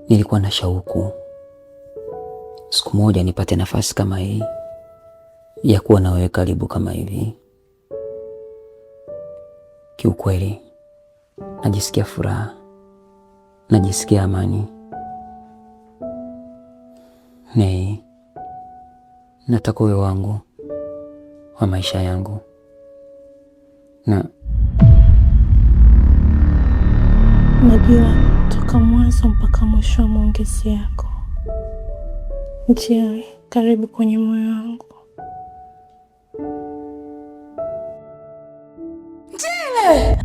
Nilikuwa na shauku siku moja nipate nafasi kama hii ya kuwa na wewe karibu kama hivi. Kiukweli najisikia furaha, najisikia amani. Nei, nataka uwe wangu wa maisha yangu. Na najua toka mwanzo mpaka mwisho wa maongezi yako, Njile, karibu kwenye moyo wangu. Njile!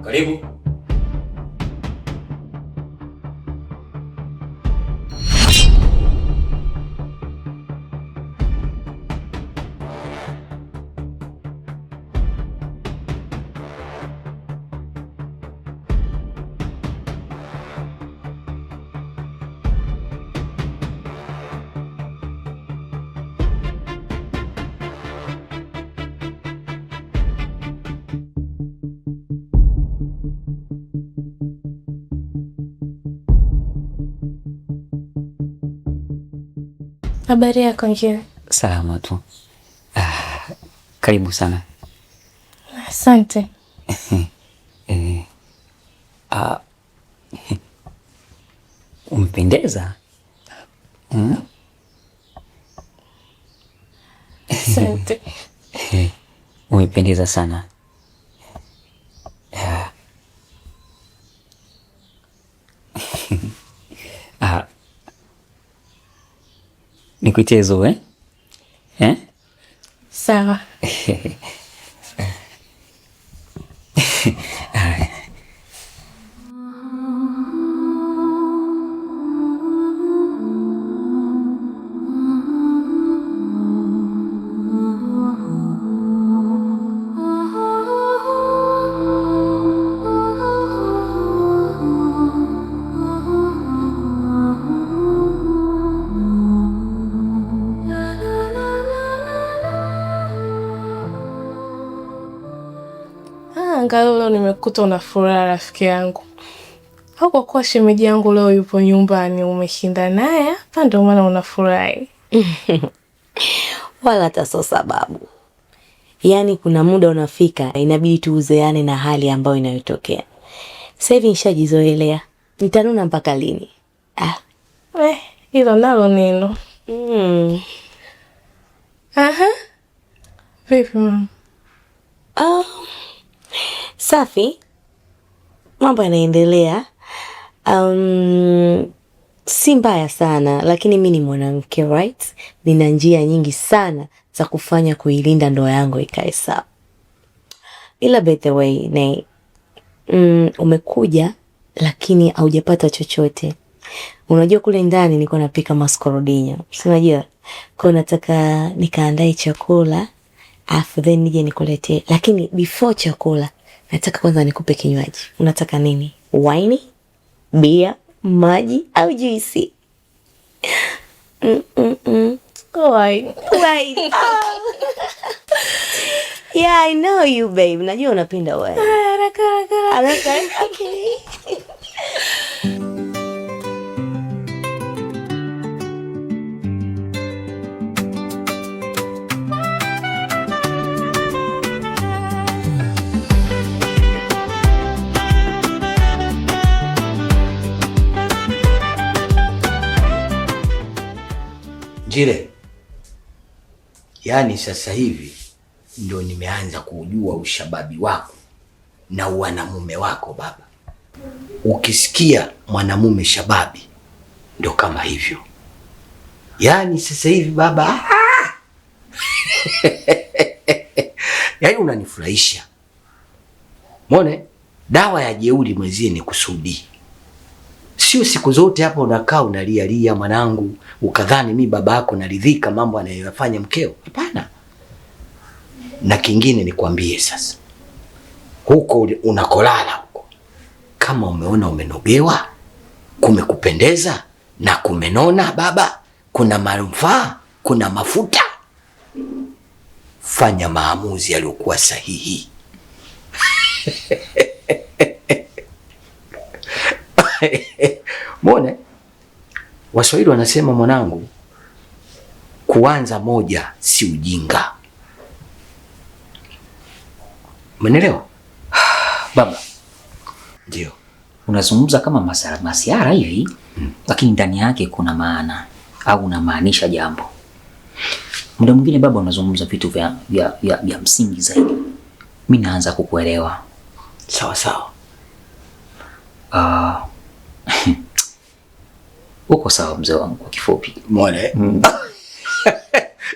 karibu. Habari yako Njile? Salama tu. Karibu sana. Asante. Umpendeza. Asante. Umependeza sana. Nikuitie Zoe? Sawa. Angalau leo nimekuta una furaha rafiki yangu. Au kwa kuwa shemeji yangu leo yupo nyumbani umeshinda naye hapa ndio maana unafurahi. Wala hata sio sababu. Yaani kuna muda unafika inabidi tuuzeane na hali ambayo inayotokea. Sasa hivi nishajizoelea. Nitanuna mpaka lini? Hilo nalo neno. Vipi mama? Safi. Mambo yanaendelea. Si mbaya sana, lakini mimi ni mwanamke, right? Nina njia nyingi sana za kufanya kuilinda ndoa yangu ikae sawa. Ila by the way, Nei, umekuja lakini haujapata chochote. Unajua kule ndani niko napika maskorodinyo. Unajua? Kwa nataka nikaandae chakula, afu then nije nikuletee. Lakini before chakula, nataka kwanza nikupe kinywaji. Unataka nini? Wine? Bia? Maji? Au juisi? Wine. Yeah, I know you, babe. Najua unapenda wine. Haraka. Okay. Njile, yaani sasa hivi ndio nimeanza kujua ushababi wako na wanamume wako baba. Ukisikia mwanamume shababi ndo kama hivyo. Yaani sasa hivi baba yaani unanifurahisha. Mwone, dawa ya jeuri mwenzie ni kusudi. Sio siku zote hapa unakaa unalia mwanangu, ukadhani mimi baba yako naridhika mambo anayoyafanya mkeo. Hapana. Na kingine nikwambie sasa. Huko unakolala huko, kama umeona umenogewa, kumekupendeza na kumenona baba, kuna manufaa, kuna mafuta, fanya maamuzi yaliyokuwa sahihi. Mbona Waswahili wanasema mwanangu, kuanza moja si ujinga. Umeelewa? Baba, ndio unazungumza kama masiara hivi, lakini ndani yake kuna maana au unamaanisha jambo. Muda mwingine baba unazungumza vitu vya msingi zaidi. Mimi naanza kukuelewa. Sawa sawa. Uko sawa mzee wangu kwa kifupi. Mwone.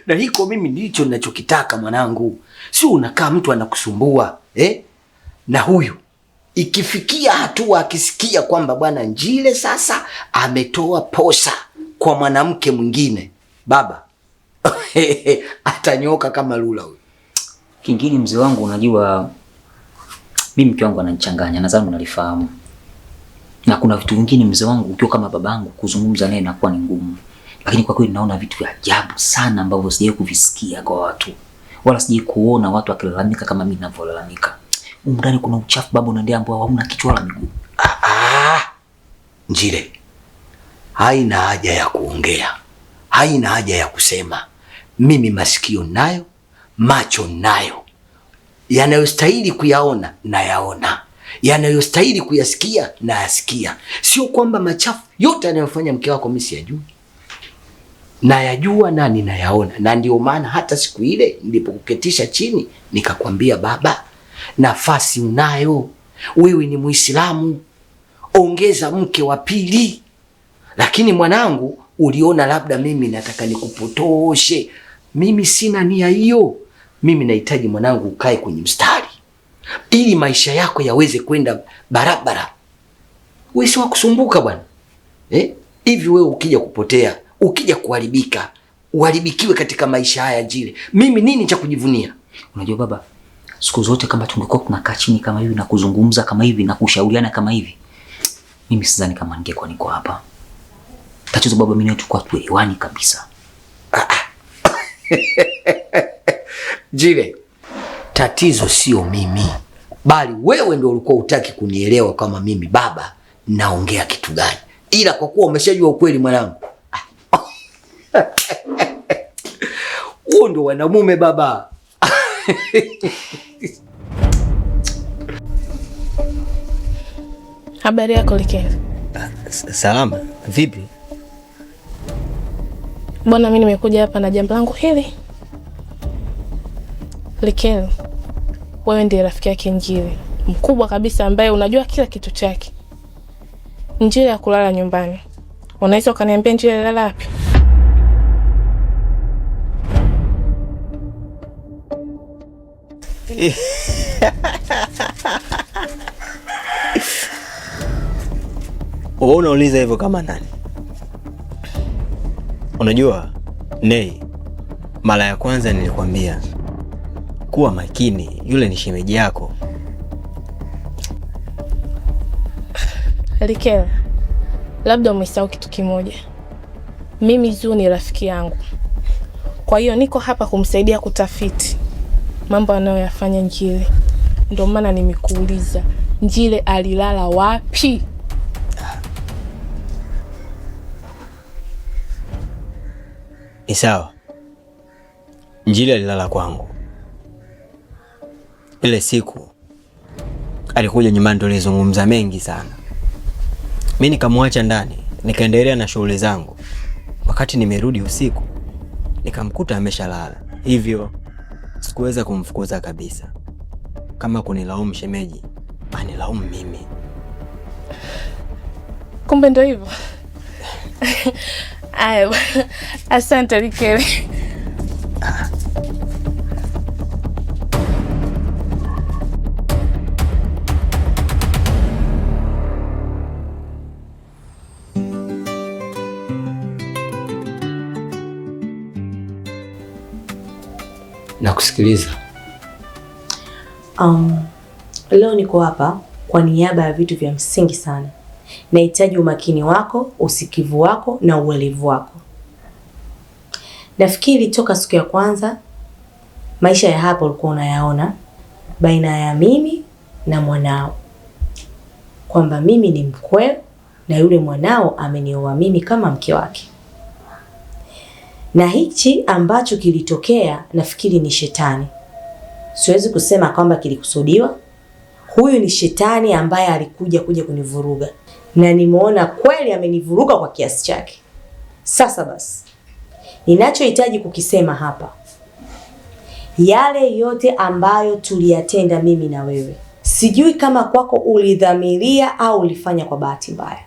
Na hiko mimi ndicho ninachokitaka mwanangu. Sio unakaa mtu anakusumbua, Na huyu ikifikia hatua akisikia kwamba bwana Njile sasa ametoa posa kwa mwanamke mwingine, baba atanyoka kama lula huyu. Kingine mzee wangu, unajua mimi mke wangu ananichanganya, nadhani unalifahamu. Na kuna vitu vingine mzee wangu, ukiwa kama babangu kuzungumza naye inakuwa ni ngumu. Lakini kwa kweli naona vitu vya ajabu sana ambavyo sijawahi kuvisikia kwa watu. Wala sijawahi kuona watu wakilalamika kama mimi ninavyolalamika. Ndani kuna uchafu baba unaendea ambao hauna kichwa wala miguu. Njile, haina haja ya kuongea. Haina haja ya kusema. Mimi masikio nayo, macho nayo. Yanayostahili kuyaona nayaona. Yanayostahili kuyasikia nayasikia. Sio kwamba machafu yote anayofanya mke wako mimi siyajui. Nayajua na ninayaona. Na ndio maana hata siku ile nilipokuketisha chini nikakwambia, baba, nafasi unayo. Wewe ni Muislamu. Ongeza mke wa pili. Lakini mwanangu, uliona labda mimi nataka nikupotoshe. Mimi sina nia hiyo. Mimi nahitaji mwanangu ukae kwenye mstari, ili maisha yako yaweze kwenda barabara. Wewe si wa kusumbuka bwana. Hivi wewe ukija kupotea, ukija kuharibika, uharibikiwe katika maisha haya Njile, mimi nini cha kujivunia? Unajua baba, siku zote kama tungekuwa tunakaa chini kama hivi na kuzungumza kama hivi na kushauriana kama hivi, mimi sidhani kama ningekuwa niko hapa. Tatizo baba, mimi tulikuwa tuelewani kabisa. Njile, tatizo sio mimi, bali wewe ndio ulikuwa hutaki kunielewa kama mimi baba naongea kitu gani. Ila kwa kuwa umeshajua ukweli mwanangu, huo ndio wanamume baba. Habari yako Likele? Salama. Vipi? Bwana, mimi nimekuja hapa na jambo langu hili. Likele, wewe ndiye rafiki yake Njile, mkubwa kabisa, ambaye unajua kila kitu chake. Njile ya kulala nyumbani. Unaweza ukaniambia Njile lala wapi? Wewe unauliza hivyo kama nani? Unajua, Nei, mara ya kwanza nilikwambia kuwa makini, yule ni shemeji yako. Likele, labda umesahau kitu kimoja. Mimi Zuu ni rafiki yangu. Kwa hiyo niko hapa kumsaidia kutafiti mambo anayoyafanya Njile. Ndio maana nimekuuliza, Njile alilala wapi? Ni sawa. Njile alilala kwangu. Ile siku alikuja nyumbani, tulizungumza mengi sana. Mimi nikamwacha ndani, nikaendelea na shughuli zangu. Wakati nimerudi usiku, nikamkuta ameshalala. Hivyo sikuweza kumfukuza kabisa. Kama kunilaumu shemeji, anilaumu mimi. Kumbe ndio hivyo. Ayo, asante Likele. Nakusikiliza. Leo niko hapa kwa niaba ya vitu vya msingi sana. Nahitaji umakini wako, usikivu wako na uelevu wako. Nafikiri toka siku ya kwanza maisha ya hapa ulikuwa unayaona baina ya mimi na mwanao, kwamba mimi ni mkweo na yule mwanao amenioa mimi kama mke wake. Na hichi ambacho kilitokea nafikiri ni shetani. Siwezi kusema kwamba kilikusudiwa. Huyu ni shetani ambaye alikuja kunivuruga. Na nimeona kweli amenivuruga kwa kiasi chake. Sasa basi, ninachohitaji kukisema hapa, yale yote ambayo tuliyatenda mimi na wewe, sijui kama kwako ulidhamiria au ulifanya kwa bahati mbaya,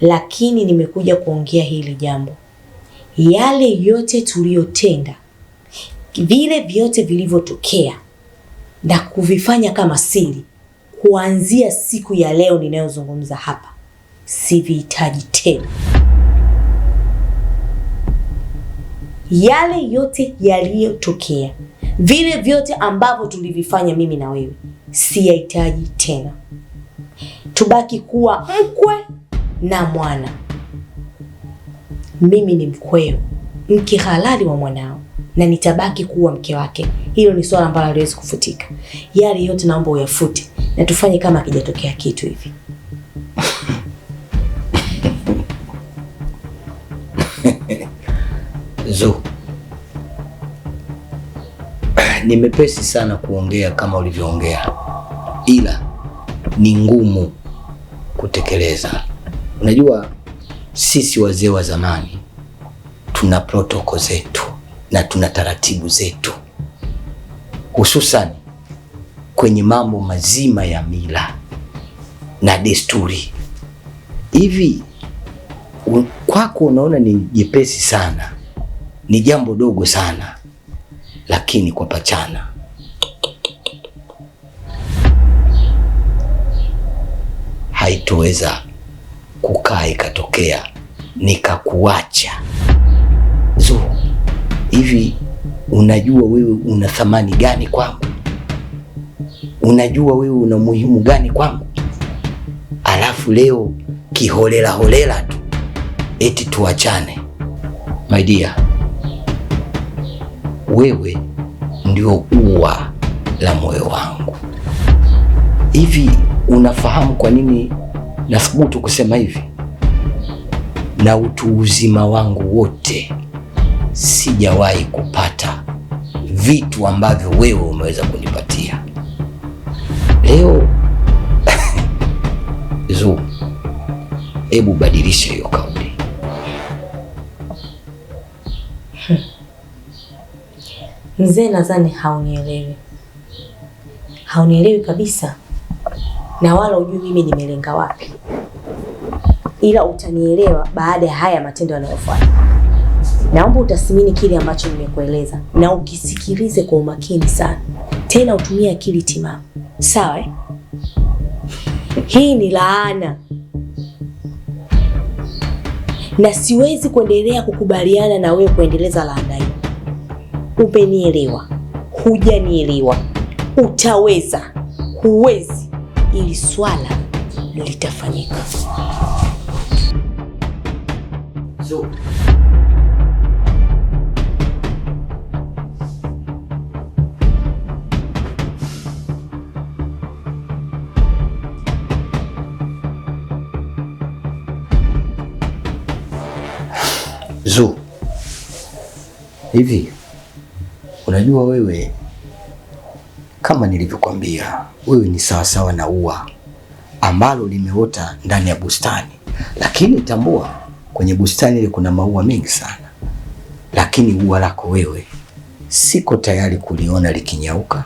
lakini nimekuja kuongea hili jambo. Yale yote tuliyotenda, vile vyote vilivyotokea na kuvifanya kama siri, kuanzia siku ya leo ninayozungumza hapa, sivihitaji tena. Yale yote yaliyotokea, vile vyote ambavyo tulivifanya mimi na wewe, siyahitaji tena. Tubaki kuwa mkwe na mwana. Mimi ni mkweo, mke halali wa mwanao, na nitabaki kuwa mke wake. Hilo ni swala ambalo haliwezi kufutika. Yale yote naomba uyafute na tufanye kama hakijatokea kitu hivi. Zo, ni mepesi sana kuongea kama ulivyoongea, ila ni ngumu kutekeleza. Unajua sisi wazee wa zamani tuna protoko zetu na tuna taratibu zetu, hususan kwenye mambo mazima ya mila na desturi. Hivi kwako unaona ni jepesi sana, ni jambo dogo sana, lakini kwa Pachana haitoweza kukaa ikatokea nikakuacha. Zo, hivi unajua wewe una thamani gani kwangu? Unajua wewe una muhimu gani kwangu? Alafu leo kiholela holela tu eti tuachane. My dear, wewe ndio ua la moyo wangu. Hivi unafahamu kwa nini nathubutu kusema hivi? Na utu uzima wangu wote sijawahi kupata vitu ambavyo wewe umeweza kunipatia. Leo Zu, hebu badilisha hiyo kauli. Mzee, nadhani haunielewi. Haunielewi kabisa. Na wala hujui mimi nimelenga wapi. Ila utanielewa baada ya haya matendo yanayofuata. Naomba utasimini kile ambacho nimekueleza na ukisikilize kwa umakini sana. Tena utumie akili timamu. Sawa eh? Hii ni laana. Na siwezi kuendelea kukubaliana na wewe kuendeleza laana hii. Umenielewa? Hujanielewa? Utaweza? Huwezi? Ili swala litafanyika. So Zu, hivi unajua wewe, kama nilivyokuambia, wewe ni sawasawa na ua ambalo limeota ndani ya bustani. Lakini tambua, kwenye bustani ile kuna maua mengi sana, lakini ua lako wewe siko tayari kuliona likinyauka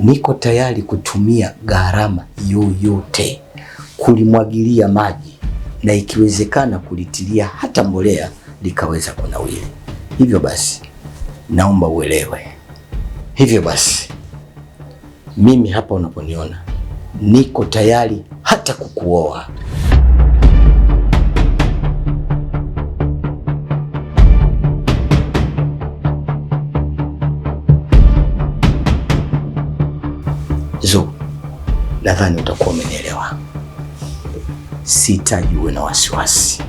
niko tayari kutumia gharama yoyote kulimwagilia maji na ikiwezekana kulitilia hata mbolea likaweza kunawili. Hivyo basi naomba uelewe. Hivyo basi mimi hapa unaponiona niko tayari hata kukuoa. Zo, nadhani utakuwa umenielewa. Sitaji uwe na wasiwasi.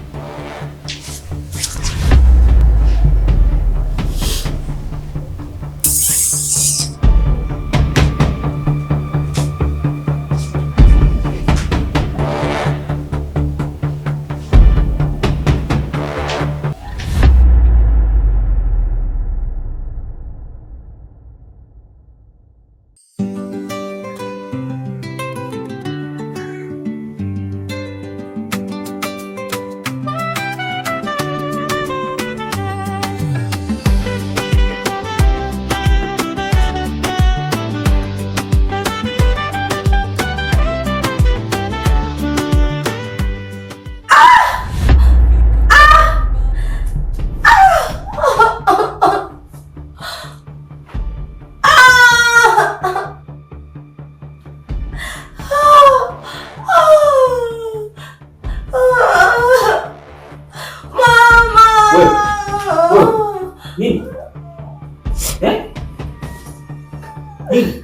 Nini? Nini?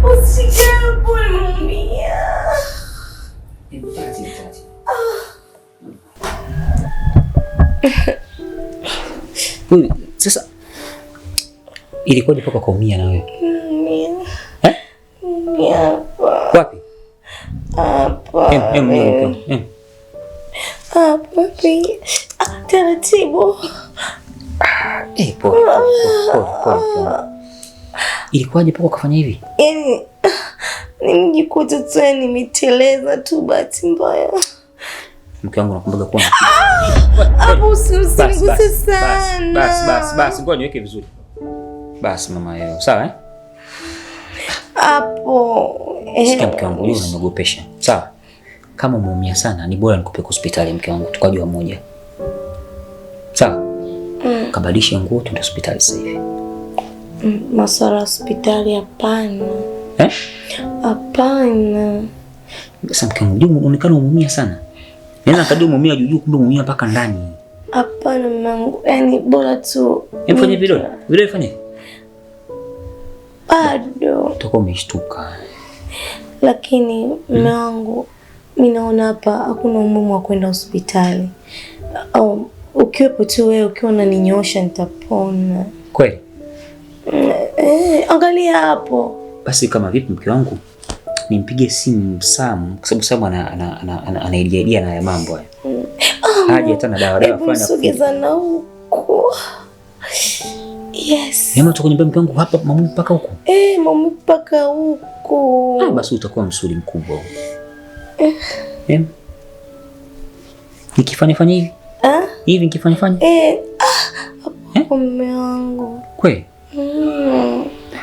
Usikae mumia. Wewe sasa ilikuwa mpaka kaumia na wewe? Wapi? Hapa. Hapa. Taratibu. Pole. Ilikuwaje mpaka ukafanya hivi? Yaani nimejikuta tu nimeteleza tu, bahati mbaya. Mke wangu nakumbuka kuwa hapo usiniguse sana. Basi ngoja niweke vizuri. Basi mama yao, sawa hapo. Sikia mke wangu, wewe unanogopesha. Sawa? Kama umeumia sana ni bora nikupe hospitali mke wangu, tukajua moja. Sawa? Kabadilisha nguo tuende hospitali sasa hivi. Masuala hospitali hapana. Hapana. Sasa mke wangu, unaonekana umeumia sana. Naweza kadri umeumia juu kumbe umeumia mpaka ndani. Hapana mangu, yani bora tu. Fanye video fanye. Bado. Utakuwa umeshtuka. Lakini mume wangu, mimi naona hapa hakuna umuhimu wa kwenda hospitali. Au ukiwepo tu wewe ukiwa unaninyosha nitapona. Kweli? Angalia hapo. Basi kama vipi mke wangu? Nimpigie simu Sam kwa sababu Sam anaidia na mambo haya. Haje hata na dawa fulani. Sogeza na huko. Yes. Nyama tuko nyumbani mke wangu hapa mamu mpaka huko. Mamu mpaka huko. Basi utakuwa msuli mkubwa huo. Nikifanya hivi? Hivi nikifanya? Mume wangu. Kweli?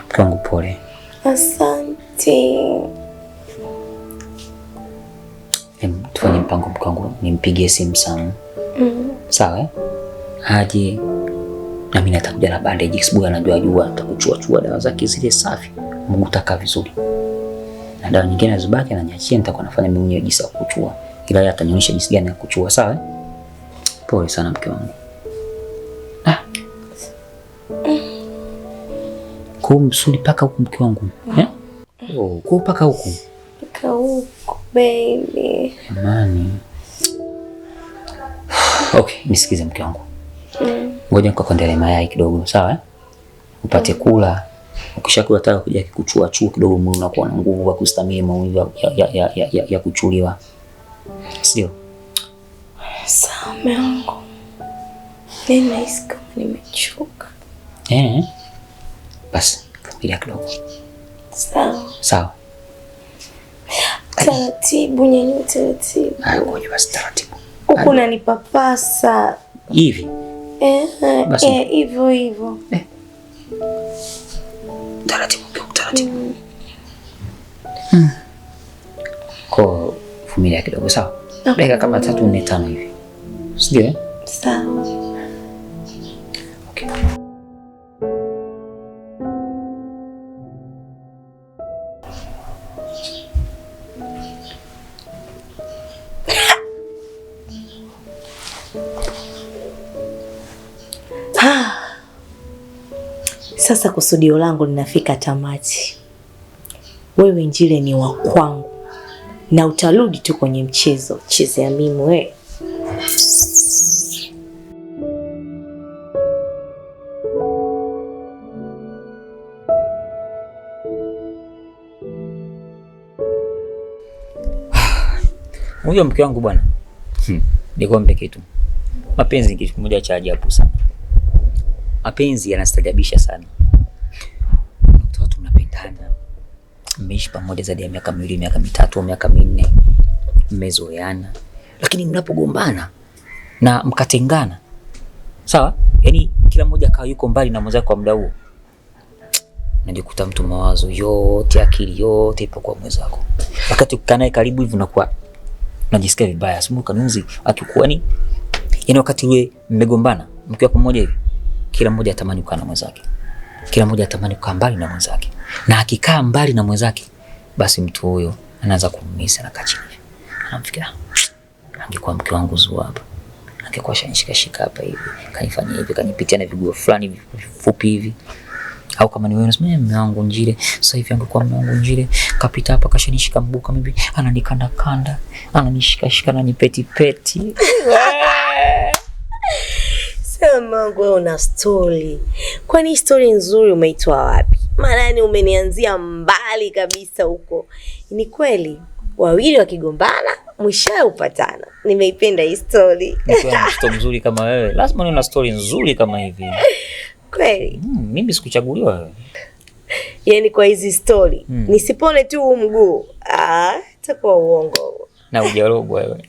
Mke wangu pole. Asante. Tufanye mpango mke wangu, nimpigie simu Sam. Sawa? Aje na mimi natakuja na bandage kwa sababu anajua atakuchua dawa zake zile safi. Mungu taka vizuri. Na dawa nyingine zibaki na niachie, nitakuwa nafanya mimi mwenyewe jinsi ya kuchua. Ila yeye atanionyesha jinsi gani ya kuchua, sawa? Pole sana mke wangu. Kwa msuli paka huku mke wangu. Kwa paka huku. Paka huku baby. Amani. Okay, nisikize mke wangu. Ngoja nikakondelee mayai kidogo, sawa? Upate kula. Ukishakula taka kuja kikuchua kidogo, mwili unakuwa na nguvu ya kustamili maumivu ya kuchuliwa. Sio? Sawa mwanangu. Nahisi kama nimechoka. Basi, vumilia kidogo. Sawa. Taratibu nyenye taratibu. Ngoja basi taratibu. Huko unanipapasa. Hivi? Hivyo. Taratibu. Kwa vumilia kidogo sawa? Dakika kama 3 4 5 hivi. Sio? Sawa. Okay. Sasa kusudio langu linafika tamati. Wewe Njile ni wa kwangu na utarudi tu kwenye mchezo. Chezea mimi wewe. Unajua mke wangu bwana. Nikwambie kitu. Mapenzi ni kitu kimoja cha ajabu sana. Mapenzi yanastajabisha sana. Watu mnapendana. Mmeishi pamoja zaidi ya miaka 2, miaka 3, miaka 4. Mmezoeana. Lakini mnapogombana na mkatengana. Sawa? Yaani kila mmoja akawa yuko mbali na mwenzake kwa muda huo. Unajikuta mtu mawazo yote, akili yote ipo kwa mwenzako. Wakati ukikaa naye karibu hivi unakuwa unajisikia vibaya. Simu kanuzi akikuwa ni yaani wakati wewe mmegombana mkiwa pamoja hivi kila mmoja atamani kukaa na mwenzake. Kila mmoja atamani kukaa mbali na mwenzake. Na akikaa mbali na mwenzake basi mtu huyo anaanza kumumisa na kachini. Anamfikiria angekuwa mke wangu zua hapa. Angekuwa shanishika hapa hivi, kanifanyia hivi, kanipitia na viguo fulani vifupi hivi. Au kama ni wewe unasema mume wangu Njile, sasa hivi angekuwa mume wangu Njile, kapita hapa kashanishika mbuka mimi, ananikanda kanda, ananishika na nipeti peti. Sema wewe una story. Kwani story nzuri umeitoa wapi? Maana ni umenianzia mbali kabisa huko. Ni kweli wawili wakigombana mwishowe upatana. Nimeipenda hii story. Nikiwa na story nzuri kama wewe, lazima niwe na story nzuri kama hivi. Kweli? Mimi sikuchaguliwa wewe. Yaani kwa hizi story nisipone tu mguu. Itakuwa uongo. Na hujarogwa wewe.